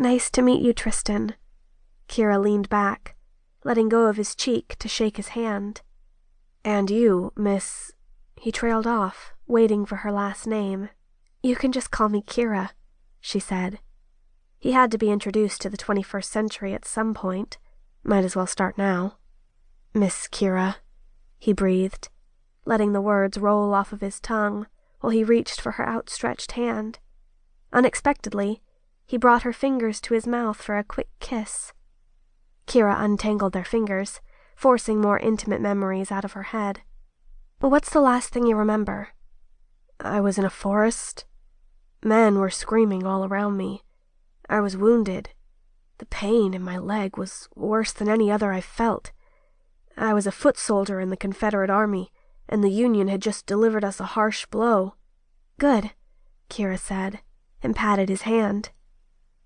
Nice to meet you, Tristan. Kira leaned back, letting go of his cheek to shake his hand. And you, Miss... He trailed off, waiting for her last name. You can just call me Kira, she said. He had to be introduced to the 21st century at some point. Might as well start now. Miss Kira, he breathed, letting the words roll off of his tongue while he reached for her outstretched hand. Unexpectedly, he brought her fingers to his mouth for a quick kiss. Kira untangled their fingers, forcing more intimate memories out of her head. But what's the last thing you remember? I was in a forest. Men were screaming all around me. I was wounded. The pain in my leg was worse than any other I've felt. I was a foot soldier in the Confederate Army, and the Union had just delivered us a harsh blow. Good, Kira said, and patted his hand.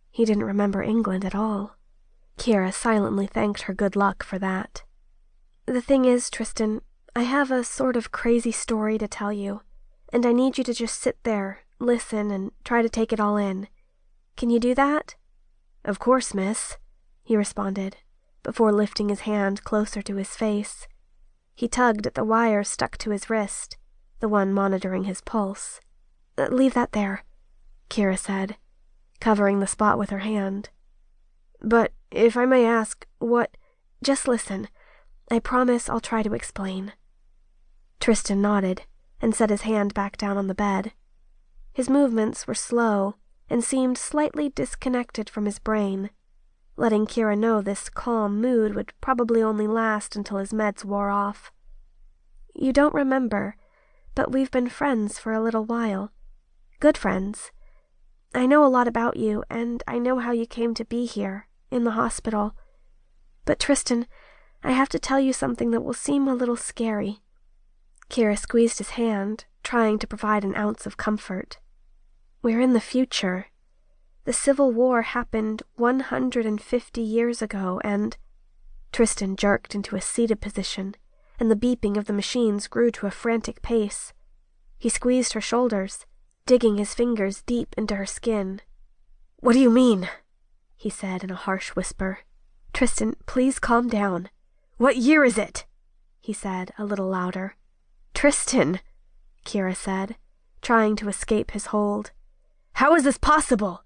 He didn't remember England at all. Kira silently thanked her good luck for that. The thing is, Tristan, I have a sort of crazy story to tell you, and I need you to just sit there, listen, and try to take it all in. Can you do that? Of course, miss, he responded, before lifting his hand closer to his face. He tugged at the wire stuck to his wrist, the one monitoring his pulse. Leave that there, Kira said, covering the spot with her hand. But if I may ask, what... Just listen. I promise I'll try to explain. Tristan nodded and set his hand back down on the bed. His movements were slow and seemed slightly disconnected from his brain, letting Kira know this calm mood would probably only last until his meds wore off. You don't remember, but we've been friends for a little while. Good friends. I know a lot about you, and I know how you came to be here, in the hospital. But Tristan, I have to tell you something that will seem a little scary. Kira squeezed his hand, trying to provide an ounce of comfort. We're in the future. The Civil War happened 150 years ago, and... Tristan jerked into a seated position, and the beeping of the machines grew to a frantic pace. He squeezed her shoulders, digging his fingers deep into her skin. What do you mean? He said in a harsh whisper. Tristan, please calm down. What year is it? He said a little louder. Tristan, Kira said, trying to escape his hold. How is this possible?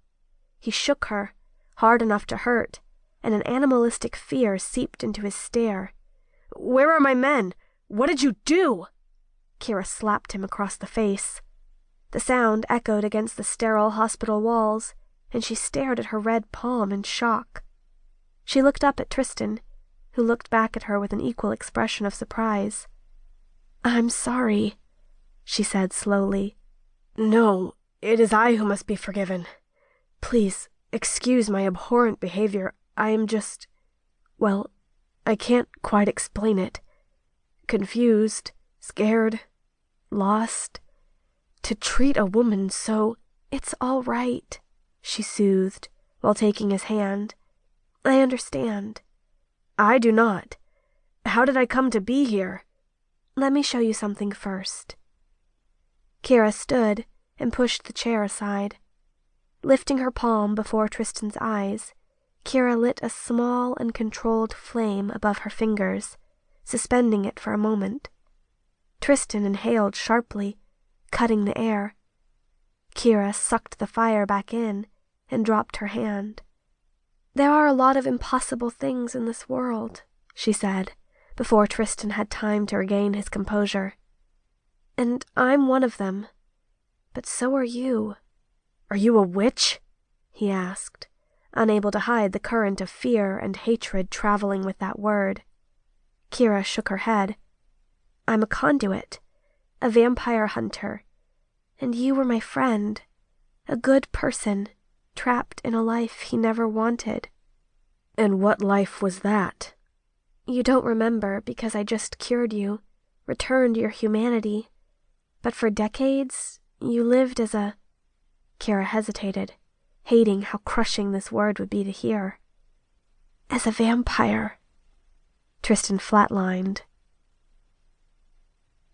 He shook her, hard enough to hurt, and an animalistic fear seeped into his stare. Where are my men? What did you do? Kira slapped him across the face. The sound echoed against the sterile hospital walls, and she stared at her red palm in shock. She looked up at Tristan, who looked back at her with an equal expression of surprise. I'm sorry, she said slowly. No, it is I who must be forgiven. Please, excuse my abhorrent behavior. I am just... well, I can't quite explain it. Confused, scared, lost. To treat a woman so... It's all right, she soothed, while taking his hand. I understand. I do not. How did I come to be here? Let me show you something first. Kira stood and pushed the chair aside. Lifting her palm before Tristan's eyes, Kira lit a small and controlled flame above her fingers, suspending it for a moment. Tristan inhaled sharply, cutting the air. Kira sucked the fire back in and dropped her hand. There are a lot of impossible things in this world, she said, before Tristan had time to regain his composure. And I'm one of them. But so are you. Are you a witch? He asked, unable to hide the current of fear and hatred traveling with that word. Kira shook her head. I'm a conduit, a vampire hunter, and you were my friend, a good person, trapped in a life he never wanted. And what life was that? You don't remember because I just cured you, returned your humanity. But for decades, you lived as a... Kira hesitated, hating how crushing this word would be to hear. As a vampire. Tristan flatlined,